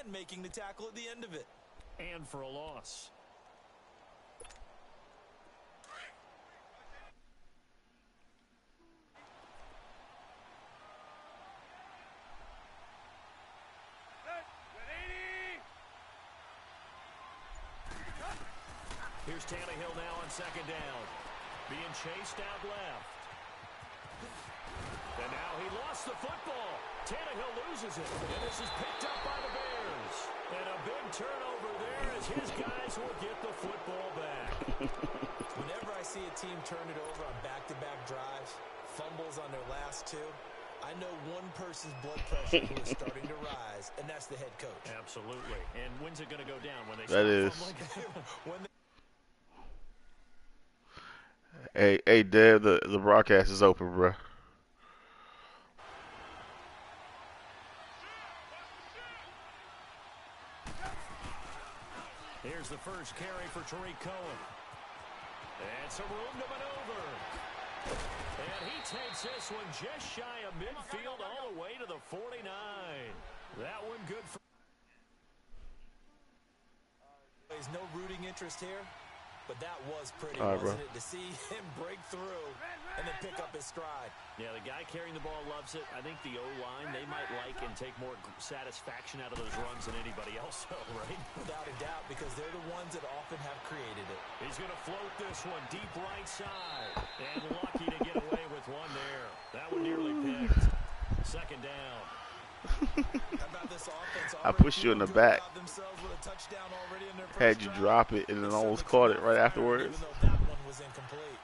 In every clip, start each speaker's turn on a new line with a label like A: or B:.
A: and making the tackle at the end of it.
B: And for a loss. Here's Tannehill now on second down. Being chased out left. And now he lost the football. Tannehill loses it. And this is picked up by the Bears. And a big turnover there as his guys will get the football back.
A: Whenever I see a team turn it over on back-to-back drives, fumbles on their last two, I know one person's blood pressure who is starting to rise, and that's the head coach.
B: Absolutely. And when's it going to go down? When they
C: start
B: fumbling?
C: Hey, Deb, the broadcast is open, bro.
B: Here's the first carry for Tariq Cohen. And some room to maneuver. And he takes this one just shy of midfield all the way to the 49. That one good for...
A: There's no rooting interest here, but that was pretty, wasn't it? To see him break through and then pick up his stride.
B: Yeah, the guy carrying the ball loves it. I think the O-line, they might like and take more satisfaction out of those runs than anybody else, though, right?
A: Without a doubt, because they're the ones that often have created it.
B: He's going to float this one deep right side. And lucky to get away with one there. That one nearly picked. Second down.
A: How about this offense?
C: I pushed you in the back. Had you drop it and then almost caught it right afterwards.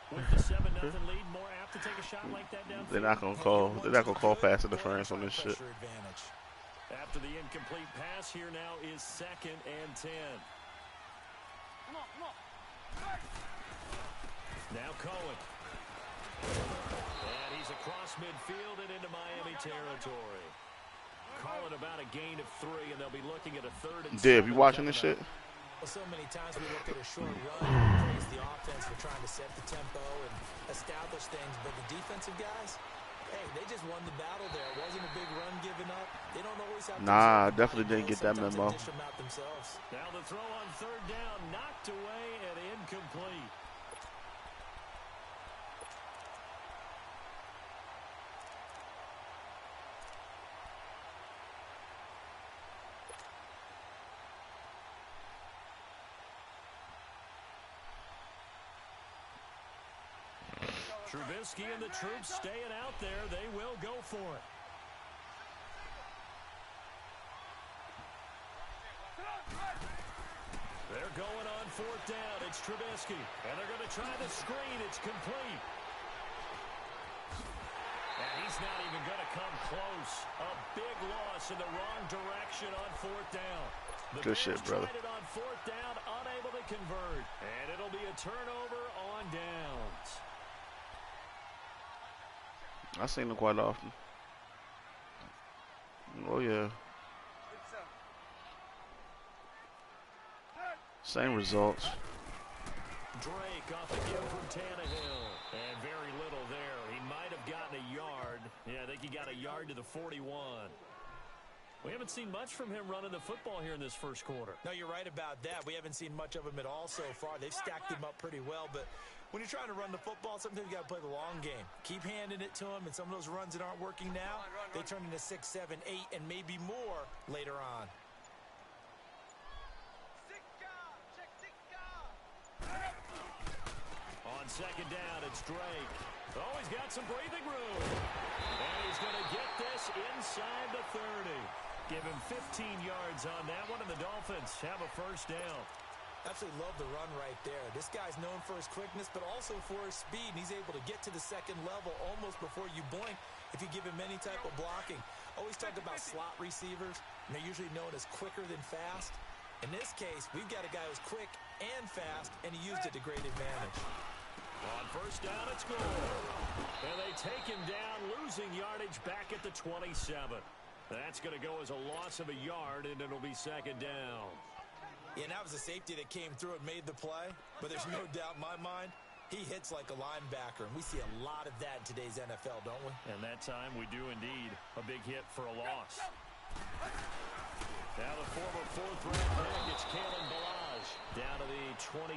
B: With the 7-0 lead, more apt to take a shot like that downfield.
C: They're not gonna call pass interference on this shit.
B: After the incomplete pass, here now is 2nd and 10. Now Cohen. And he's across midfield and into Miami territory. Calling about a gain of 3, and they'll be looking at a 3rd and 7.
C: Dave, you watching this shit?
A: Well, so many times we look at a short run and praise the offense for trying to set the tempo and establish things, but the defensive guys, hey, they just won the battle there. It wasn't a big run given up. They don't always have to.
C: Nah, I definitely didn't get that memo.
B: Now the throw on 3rd down, knocked away and incomplete. Trubisky and the troops staying out there. They will go for it. They're going on 4th down. It's Trubisky. And they're going to try the screen. It's complete. And he's not even going to come close. A big loss in the wrong direction on 4th down.
C: Good shit, brother.
B: Tried it on 4th down, unable to convert. And it'll be a turnover on downs.
C: I seen them quite often. Oh yeah. Same results.
B: Drake off the give from Tannehill. And very little there. He might have gotten a yard. Yeah, I think he got a yard to the 41. We haven't seen much from him running the football here in this first quarter.
A: No, you're right about that. We haven't seen much of him at all so far. They've stacked him up pretty well, but when you're trying to run the football, sometimes you got to play the long game. Keep handing it to him, and some of those runs that aren't working now, they turn into 6, 7, 8, and maybe more later on.
B: On 2nd down, it's Drake. Oh, he's got some breathing room. And he's going to get this inside the 30. Give him 15 yards on that one, and the Dolphins have a 1st down.
A: Absolutely love the run right there. This guy's known for his quickness, but also for his speed. And he's able to get to the 2nd level almost before you blink if you give him any type of blocking. Always talk about slot receivers, and they're usually known as quicker than fast. In this case, we've got a guy who's quick and fast, and he used it to great advantage.
B: On 1st down, it's good. And they take him down, losing yardage back at the 27. That's going to go as a loss of a yard, and it'll be 2nd down.
A: Yeah, and that was a safety that came through and made the play. But there's no doubt in my mind, he hits like a linebacker. And we see a lot of that in today's NFL, don't we?
B: And that time we do indeed. A big hit for a loss. Now the former fourth-round pick. It's Kalen Balazs down to the 25.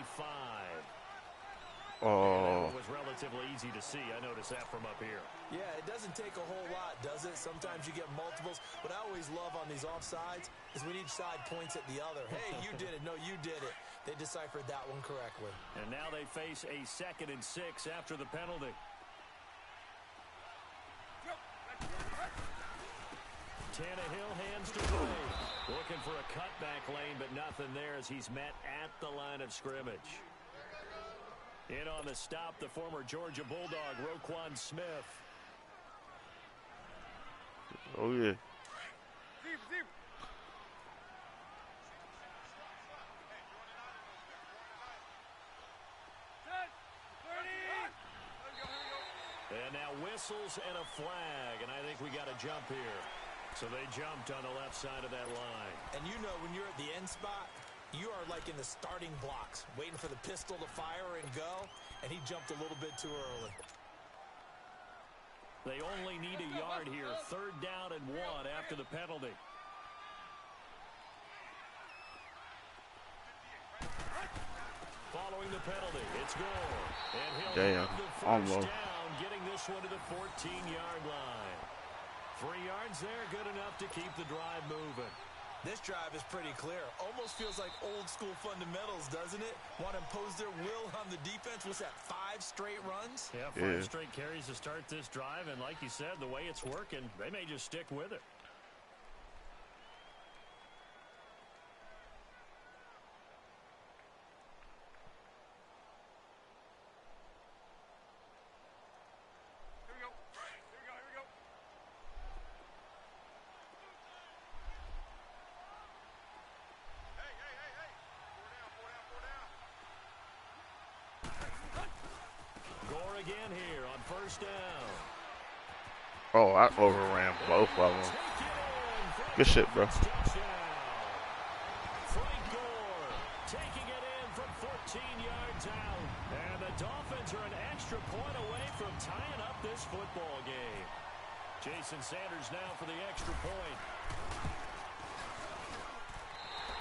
C: Oh.
B: That was relatively easy to see. I noticed that from up here.
A: Yeah, it doesn't take a whole lot, does it? Sometimes you get multiples. What I always love on these offsides is when each side points at the other. Hey, you did it. No, you did it. They deciphered that one correctly.
B: And now they face a 2nd and 6 after the penalty. Tannehill hands to Gray. Looking for a cutback lane, but nothing there as he's met at the line of scrimmage. In on the stop, the former Georgia Bulldog, Roquan Smith.
C: Oh, yeah.
B: And now whistles and a flag, and I think we got a jump here. So they jumped on the left side of that line.
A: And you know when you're at the end spot, you are like in the starting blocks, waiting for the pistol to fire and go, and he jumped a little bit too early.
B: They only need a yard here. 3rd down and 1 after the penalty. Following the penalty, it's goal. And he'll have the first down, getting this one to the 14-yard line. 3 yards there, good enough to keep the drive moving.
A: This drive is pretty clear. Almost feels like old-school fundamentals, doesn't it? Want to impose their will on the defense. Was that 5 straight runs?
B: Yeah, 5 straight carries to start this drive. And like you said, the way it's working, they may just stick with it. Again here on 1st down.
C: Oh, I overran both of them. Good shit, bro.
B: Frank Gore taking it in from 14 yards out. And the Dolphins are an extra point away from tying up this football game. Jason Sanders now for the extra point.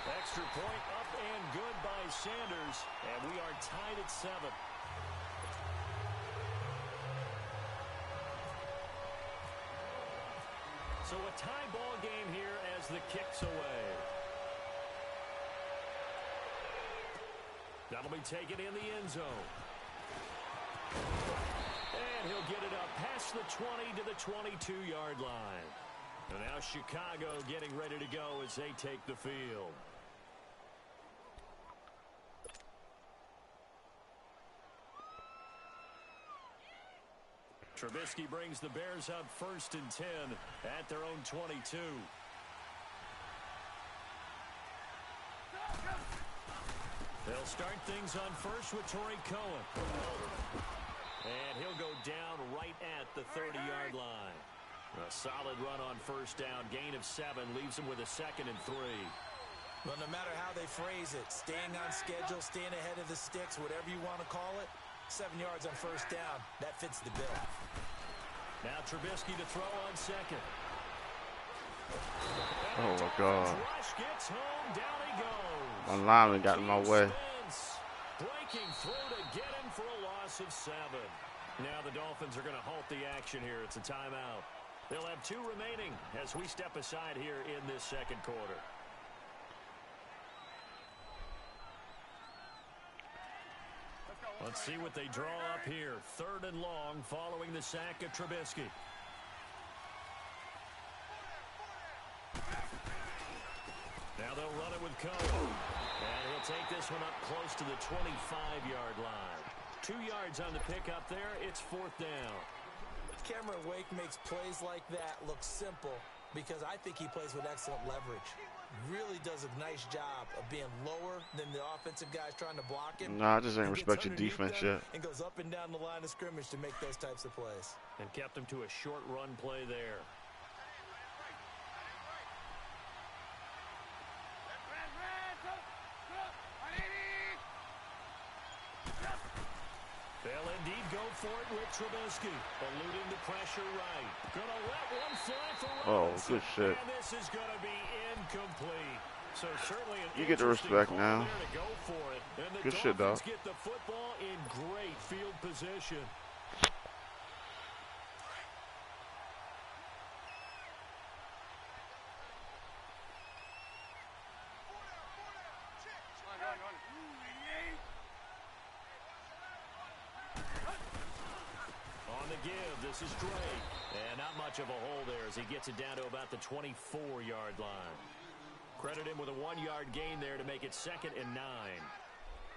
B: Extra point up and good by Sanders. And we are tied at 7. So a tie ball game here as the kick's away. That'll be taken in the end zone. And he'll get it up past the 20 to the 22-yard line. And now Chicago getting ready to go as they take the field. Trubisky brings the Bears up 1st and 10 at their own 22. They'll start things on first with Torrey Cohen. And he'll go down right at the 30-yard line. A solid run on 1st down. Gain of 7 leaves him with a 2nd and 3.
A: Well, no matter how they phrase it, staying on schedule, staying ahead of the sticks, whatever you want to call it, 7 yards on 1st down, that fits the bill.
B: Now Trubisky to throw on 2nd.
C: Oh, my God.
B: Rush gets home, down he goes.
C: My lineman got in my way.
B: Breaking through to get him for a loss of 7. Now the Dolphins are going to halt the action here. It's a timeout. They'll have 2 remaining as we step aside here in this 2nd quarter. Let's see what they draw up here. 3rd and long following the sack of Trubisky. Now they'll run it with Cohen. And he'll take this one up close to the 25-yard line. 2 yards on the pickup there. It's 4th down.
A: Cameron Wake makes plays like that look simple because I think he plays with excellent leverage. Really does a nice job of being lower than the offensive guys trying to block him.
C: Nah, I just ain't respect your defense yet.
A: And goes up and down the line of scrimmage to make those types of plays.
B: And kept him to a short run play there. They'll indeed go for it with Trubisky. Eluding the pressure right. Gonna let one fly for Robinson.
C: Oh, good shit.
B: And this is gonna be incomplete. So certainly an
C: You get the respect now.
B: to go for it. And the
C: Good shit, dog.
B: Get the football in great field position. On the give, this is Drake. And not much of a hole there as he gets it down to about the 24-yard line. Credit him with a 1-yard gain there to make it 2nd and 9.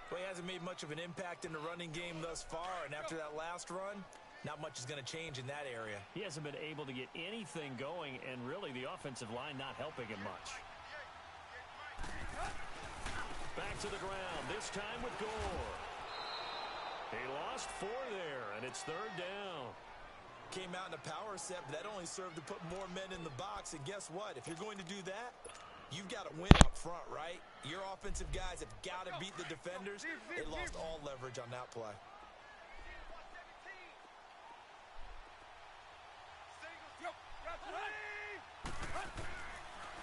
A: Well, he hasn't made much of an impact in the running game thus far, and after that last run, not much is going to change in that area.
B: He hasn't been able to get anything going, and really the offensive line not helping him much. Back to the ground, this time with Gore. He lost 4 there, and it's 3rd down.
A: Came out in a power set, but that only served to put more men in the box, and guess what? If you're going to do that, you've got to win up front, right? Your offensive guys have got to beat the defenders. They lost all leverage on that play.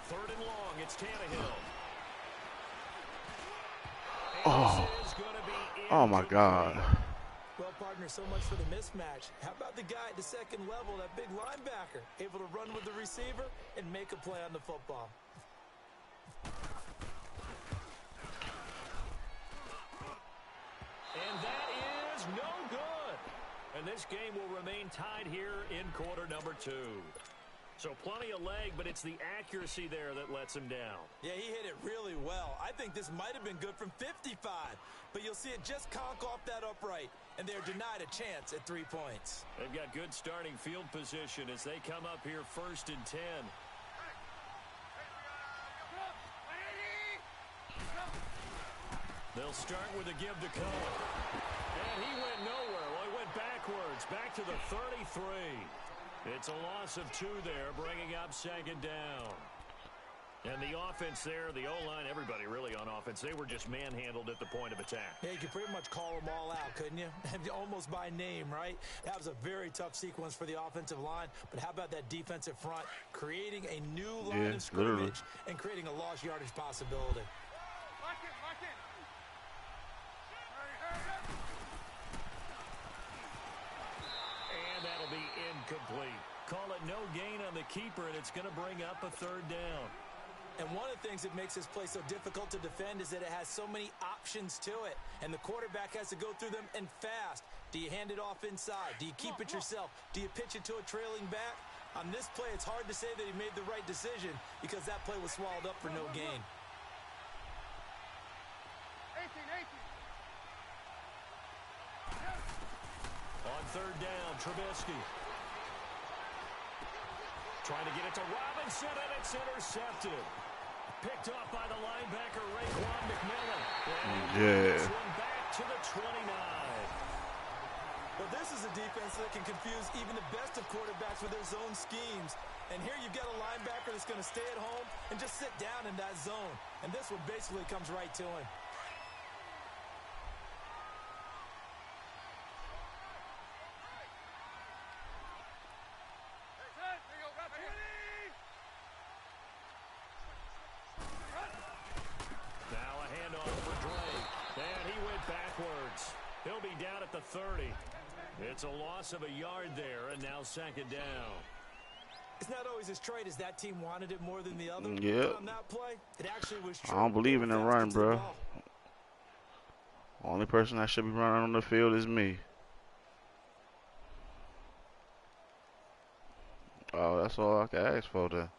B: Third and long, it's Tannehill.
C: Oh my God.
A: Well, partner, so much for the mismatch. How about the guy at the second level, that big linebacker, able to run with the receiver and make a play on the football?
B: And that is no good. And this game will remain tied here in quarter number 2. So plenty of leg, but it's the accuracy there that lets him down.
A: Yeah, he hit it really well. I think this might have been good from 55, but you'll see it just conk off that upright, and they're denied a chance at 3 points.
B: They've got good starting field position as they come up here 1st and 10. They'll start with a give to Cohen. And he went nowhere. Well, he went backwards, back to the 33. It's a loss of 2 there, bringing up 2nd down. And the offense there, the O-line, everybody really on offense, they were just manhandled at the point of attack.
A: Yeah, you could pretty much call them all out, couldn't you? Almost by name, right? That was a very tough sequence for the offensive line. But how about that defensive front, creating a new line of scrimmage and creating a lost yardage possibility?
B: And that'll be incomplete. Call it no gain on the keeper, and it's going to bring up a 3rd down.
A: And one of the things that makes this play so difficult to defend is that it has so many options to it. And the quarterback has to go through them and fast. Do you hand it off inside? Do you keep it yourself? Do you pitch it to a trailing back? On this play, it's hard to say that he made the right decision because that play was swallowed up for no gain.
B: On 3rd down, Trubisky. Trying to get it to Robinson, and it's intercepted. Picked off by the linebacker, Raekwon McMillan. And this one back to the 29.
A: Well, this is a defense that can confuse even the best of quarterbacks with their zone schemes. And here you've got a linebacker that's going to stay at home and just sit down in that zone. And this one basically comes right to him.
B: He'll be down at the 30. It's a loss of a yard there, and now 2nd down.
A: It's not always as straight as that team wanted it more than the other.
C: Yeah.
A: On that play, it actually was true.
C: I don't believe in the run, bro. Only person that should be running on the field is me. Oh, that's all I can ask for then.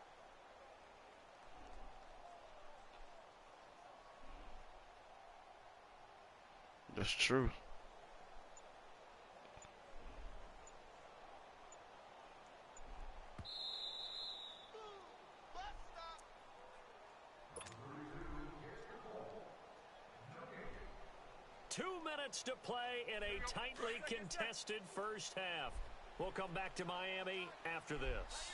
C: That's true.
B: To play in a tightly contested first half. We'll come back to Miami after this.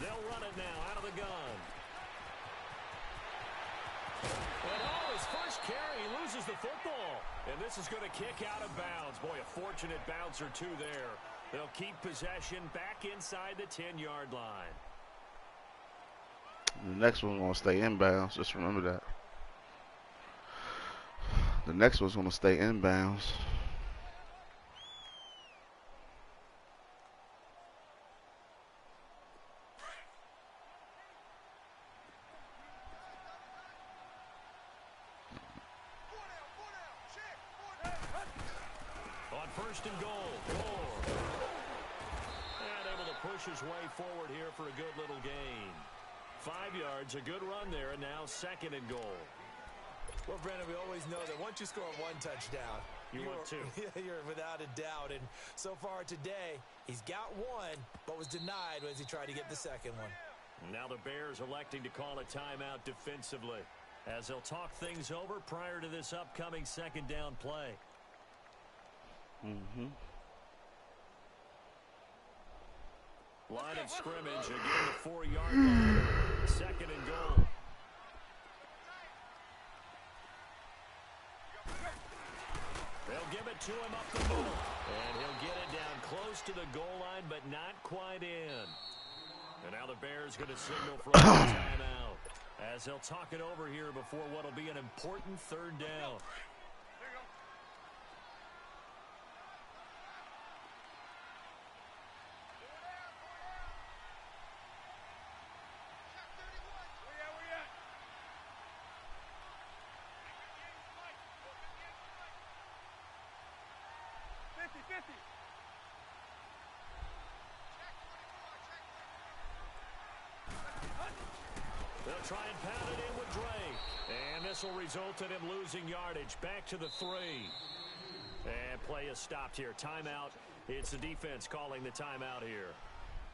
B: They'll run it now out of the gun. And his first carry, he loses the football. And this is going to kick out of bounds. Boy, a fortunate bounce or two there. They'll keep possession back inside the 10-yard line.
C: The next one's going to stay inbounds. Just remember that. The next one's going to stay inbounds.
B: On first and goal, Gore. And able to push his way forward here for a good little gain. 5 yards, a good run there, and now second and goal.
A: Well, Brandon, we always know that once you score one touchdown,
B: you want two.
A: You're without a doubt. And so far today, he's got one, but was denied as he tried to get the second one.
B: Now the Bears electing to call a timeout defensively as they'll talk things over prior to this upcoming second down play. Line of scrimmage, again the 4-yard line. Second and goal. They'll give it to him up the middle. And he'll get it down close to the goal line, but not quite in. And now the Bears going to signal for a timeout as they'll talk it over here before what will be an important third down. They'll try and pound it in with Drake. And this will result in him losing yardage. Back to the 3. And play is stopped here. Timeout. It's the defense calling the timeout here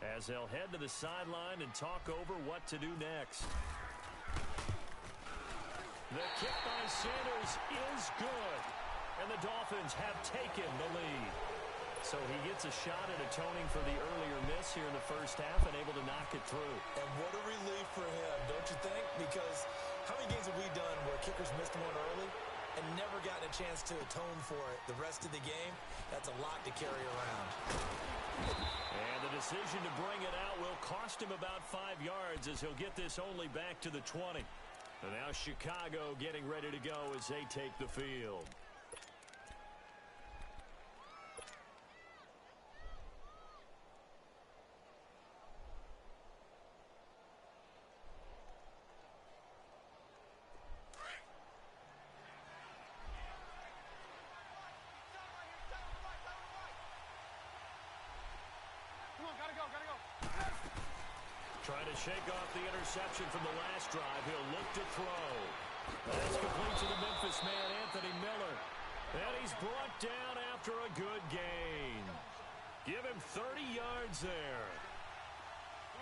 B: as they'll head to the sideline and talk over what to do next. The kick by Sanders is good. And the Dolphins have taken the lead. So he gets a shot at atoning for the earlier miss here in the first half and able to knock it through.
A: And what a relief for him, don't you think? Because how many games have we done where kickers missed one early and never gotten a chance to atone for it the rest of the game? That's a lot to carry around.
B: And the decision to bring it out will cost him about 5 yards as he'll get this only back to the 20. And now Chicago getting ready to go as they take the field. Trying to shake off the interception from the last drive. He'll look to throw. That's complete to the Memphis man, Anthony Miller. And he's brought down after a good gain. Give him 30 yards there.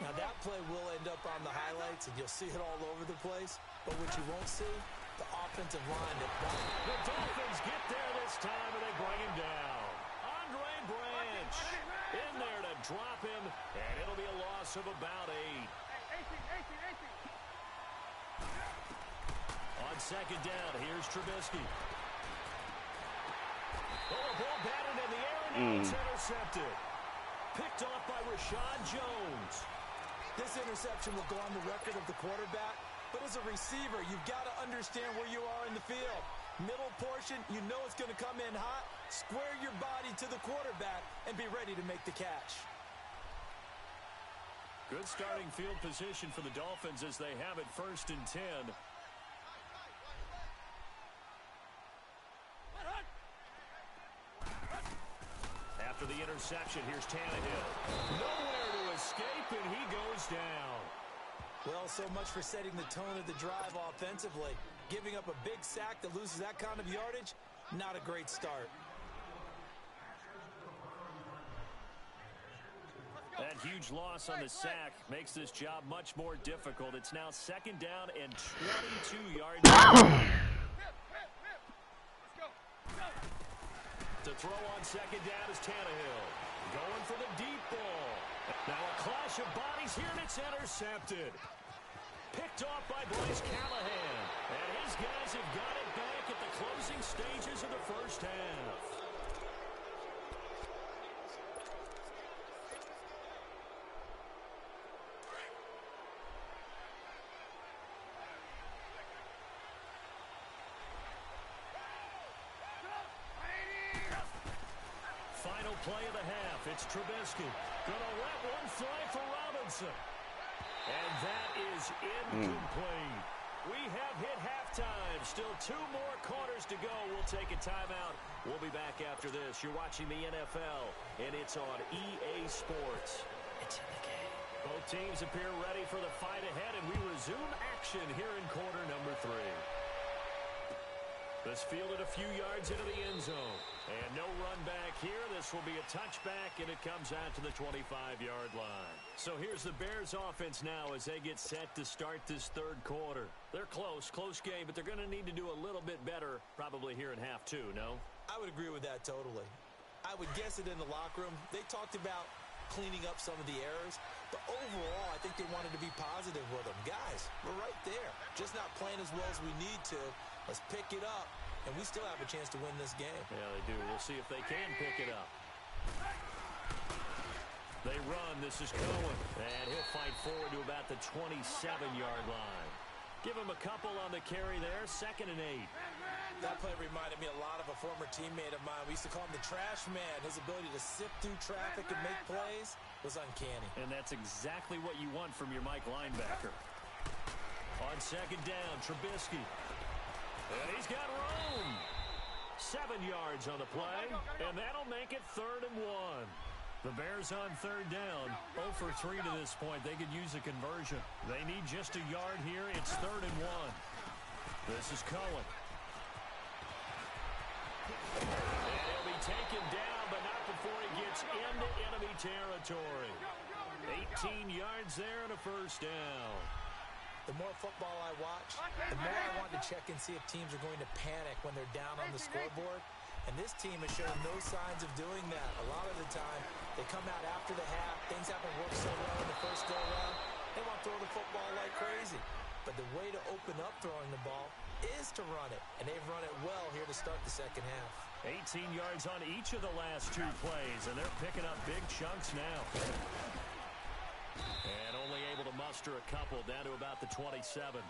A: Now that play will end up on the highlights, and you'll see it all over the place. But what you won't see, the offensive line.
B: The Dolphins get there this time, and they bring him down. Andre Branch in there to drop him, and it'll be a loss of about 8. On second down, here's Trubisky. Oh, a ball batted in the air, and it's intercepted. Picked off by Rashad Jones.
A: This interception will go on the record of the quarterback, but as a receiver, you've got to understand where you are in the field. Middle portion, you know it's going to come in hot. Square your body to the quarterback and be ready to make the catch.
B: Good starting field position for the Dolphins as they have it 1st and 10. After the interception, here's Tannehill. Nowhere to escape, and he goes down.
A: Well, so much for setting the tone of the drive offensively. Giving up a big sack that loses that kind of yardage, not a great start.
B: That huge loss on the sack makes this job much more difficult. It's now 2nd down and 22 yards. To throw on 2nd down is Tannehill. Going for the deep ball. Now a clash of bodies here, and it's intercepted. Picked off by Bryce Callahan. And his guys have got it back at the closing stages of the first half. play of the half. It's Trubisky. Gonna let one fly for Robinson. And that is incomplete. We have hit halftime. Still 2 more quarters to go. We'll take a timeout. We'll be back after this. You're watching the NFL, and it's on EA Sports. It's in the game. Both teams appear ready for the fight ahead, and we resume action here in quarter number 3. This fielded a few yards into the end zone. And no run back here. This will be a touchback, and it comes out to the 25-yard line. So here's the Bears offense now as they get set to start this third quarter. They're close game, but they're going to need to do a little bit better probably here in half 2, no?
A: I would agree with that totally. I would guess it in the locker room. They talked about cleaning up some of the errors, but overall, I think they wanted to be positive with them. Guys, we're right there. Just not playing as well as we need to. Let's pick it up, and we still have a chance to win this game.
B: Yeah, they do. We'll see if they can pick it up. They run. This is Cohen, and he'll fight forward to about the 27-yard line. Give him a couple on the carry there. 2nd and 8.
A: That play reminded me a lot of a former teammate of mine. We used to call him the trash man. His ability to sift through traffic and make plays was uncanny.
B: And that's exactly what you want from your Mike linebacker. On 2nd down, Trubisky. And he's got room. 7 yards on the play, and that'll make it 3rd and 1. The Bears on 3rd down, 0 for 3 to this point. They could use a conversion. They need just a yard here. It's 3rd and 1. This is Cohen. And he'll be taken down, but not before he gets into enemy territory. 18 yards there and a 1st down.
A: The more football I watch, the more I want to check and see if teams are going to panic when they're down on the scoreboard. And this team has shown no signs of doing that. A lot of the time, they come out after the half. Things haven't worked so well in the first go-around. They want to throw the football like crazy. But the way to open up throwing the ball is to run it. And they've run it well here to start the second half.
B: 18 yards on each of the last 2 plays, and they're picking up big chunks now. And only able to muster a couple down to about the 27.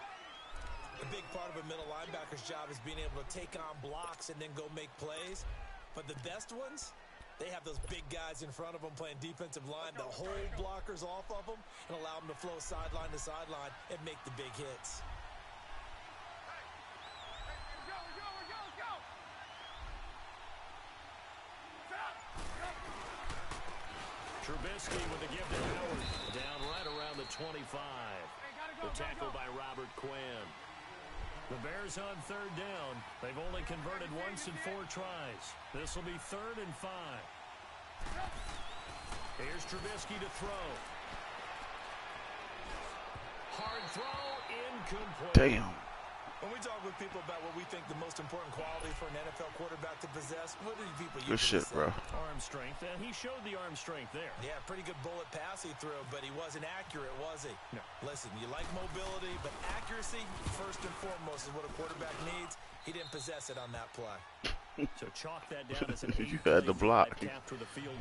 A: A big part of a middle linebacker's job is being able to take on blocks and then go make plays. But the best ones, they have those big guys in front of them playing defensive line to hold blockers off of them and allow them to flow sideline to sideline and make the big hits.
B: Trubisky with the give to Howard. Down right around the 25. The tackle by Robert Quinn. The Bears on 3rd down. They've only converted once in 4 tries. This will be 3rd and 5. Here's Trubisky to throw. Hard throw, incomplete.
C: Damn.
A: When we talk with people about what we think the most important quality for an NFL quarterback to possess, what do people
C: Good
A: usually
C: shit,
A: say?
C: bro.
B: Arm strength, and he showed the arm strength there.
A: Yeah, pretty good bullet pass he threw, but he wasn't accurate, was he?
B: No.
A: Listen, you like mobility, but accuracy, first and foremost, is what a quarterback needs. He didn't possess it on that play.
B: So chalk that down as an
C: You had to block.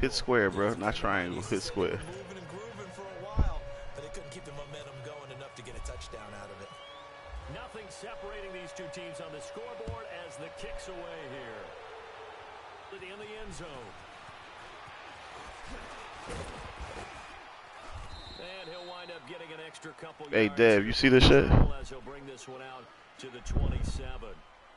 C: Hit square, bro. Not triangle. Hit square.
A: Moving and grooving for a while, but they couldn't keep the momentum going enough to get a touchdown out of it.
B: Nothing separating these 2 teams on the scoreboard as the kick's away here. In the end zone. And he'll wind up getting an extra couple
C: Hey,
B: yards.
C: Dev, you see this shit?
B: As he'll bring this one out to the 27.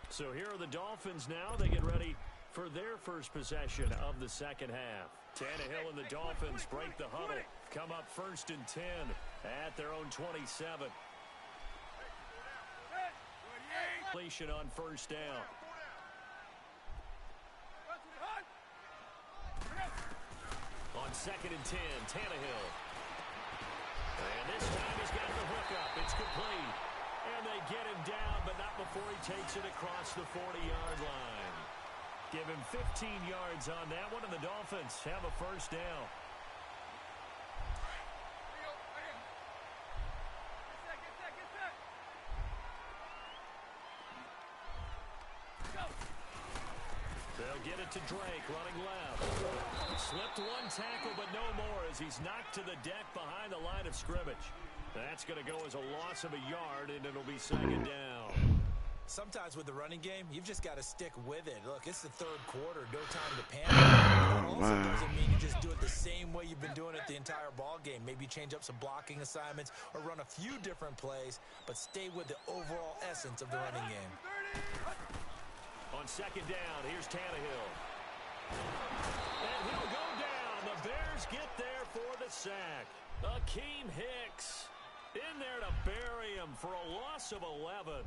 B: So here are the Dolphins now. They get ready for their first possession of the second half. Tannehill and the Dolphins break the huddle. Come up 1st and 10 at their own 27. Completion on 1st down. On 2nd and 10, Tannehill. And this time he's got the hookup. It's complete. And they get him down, but not before he takes it across the 40-yard line. Give him 15 yards on that one, and the Dolphins have a 1st down. They'll get it to Drake, running left. Slipped one tackle, but no more as he's knocked to the deck behind the line of scrimmage. That's going to go as a loss of a yard, and it'll be 2nd down.
A: Sometimes with the running game, you've just got to stick with it. Look, it's the third quarter, no time to panic. That also doesn't mean you just do it the same way you've been doing it the entire ball game. Maybe change up some blocking assignments or run a few different plays, but stay with the overall essence of the running game.
B: On second down, here's Tannehill. And he'll go down. The Bears get there for the sack. Akeem Hicks in there to bury him for a loss of 11.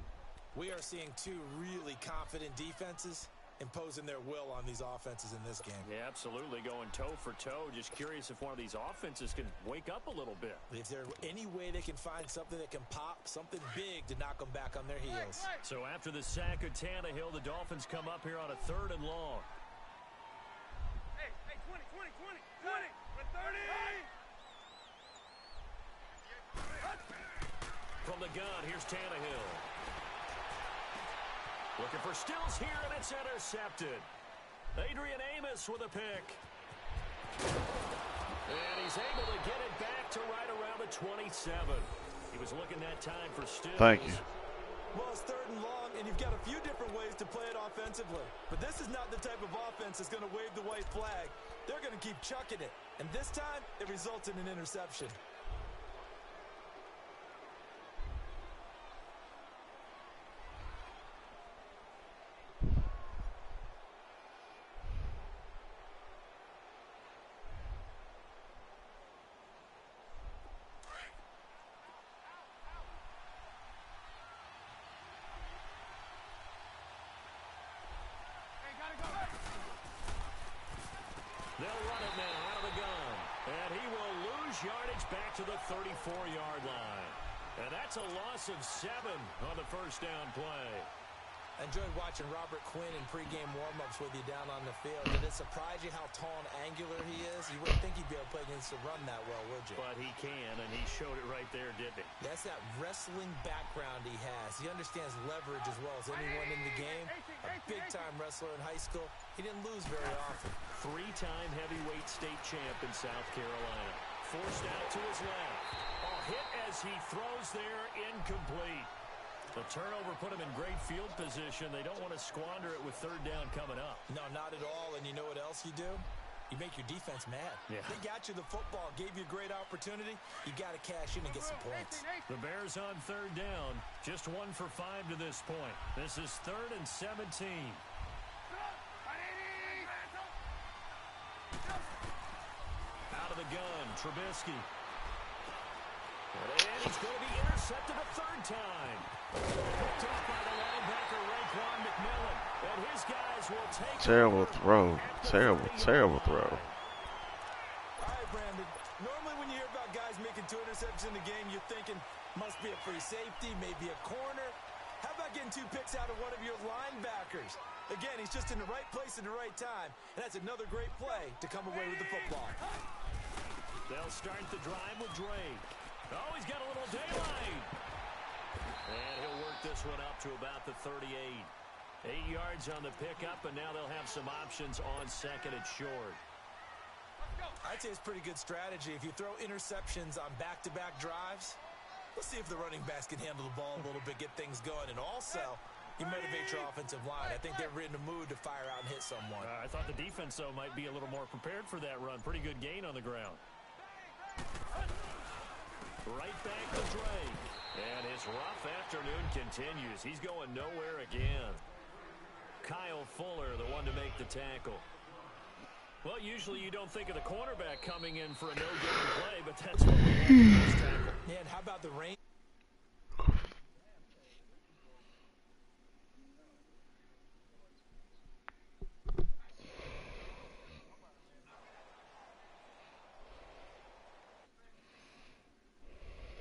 A: We are seeing two really confident defenses imposing their will on these offenses in this game.
B: Yeah, absolutely, going toe for toe. Just curious if one of these offenses can wake up a little bit.
A: If there's any way they can find something that can pop, something big to knock them back on their heels.
B: So after the sack of Tannehill, the Dolphins come up here on a 3rd and long.
D: Hey, 20, 30!
B: From the gun, here's Tannehill. Looking for Stills here, and it's intercepted. Adrian Amos with a pick. And he's able to get it back to right around the 27. He was looking that time for Stills.
C: Thank you.
A: Well, it's 3rd and long, and you've got a few different ways to play it offensively. But this is not the type of offense that's going to wave the white flag. They're going to keep chucking it. And this time, it results in an interception.
B: They'll run it now out of the gun. And he will lose yardage back to the 34-yard line. And that's a loss of 7 on the first down play.
A: I enjoyed watching Robert Quinn in pregame warm-ups with you down on the field. Did it surprise you how tall and angular he is? You wouldn't think he'd be able to play against the run that well, would you?
B: But he can, and he showed it right there, didn't he?
A: That's that wrestling background he has. He understands leverage as well as anyone in the game. A big-time wrestler in high school. He didn't lose very often.
B: 3-time heavyweight state champ in South Carolina. Forced out to his left. A hit as he throws there, incomplete. The turnover put him in great field position. They don't want to squander it with 3rd down coming up.
A: No, not at all. And you know what else you do? You make your defense mad.
B: Yeah.
A: They got you the football, gave you a great opportunity. You got to cash in and get some points.
B: The Bears on 3rd down. Just 1 for 5 to this point. This is 3rd and 17. Out of the gun, Trubisky. And he's going to be intercepted a 3rd time. Picked off by the linebacker, Raekwon McMillan. And his guys will take
C: Terrible throw. Terrible throw.
A: All right, Brandon. Normally when you hear about guys making 2 interceptions in the game, you're thinking must be a free safety, maybe a corner. How about getting 2 picks out of one of your linebackers? Again, he's just in the right place at the right time. And that's another great play to come away with the football.
B: They'll start the drive with Drake. Oh, he's got a little daylight. And he'll work this one up to about the 38. 8 yards on the pickup, and now they'll have some options on 2nd and short.
A: I'd say it's pretty good strategy. If you throw interceptions on back-to-back drives, let's see if the running backs can handle the ball a little bit, get things going. And also, you motivate your offensive line. I think they're in the mood to fire out and hit someone.
B: I thought the defense, though, might be a little more prepared for that run. Pretty good gain on the ground. Right back to Drake. And his rough afternoon continues. He's going nowhere again. Kyle Fuller, the one to make the tackle. Well, usually you don't think of the cornerback coming in for a no-gain play, but that's what we have in this tackle.
A: Yeah, and how about the range?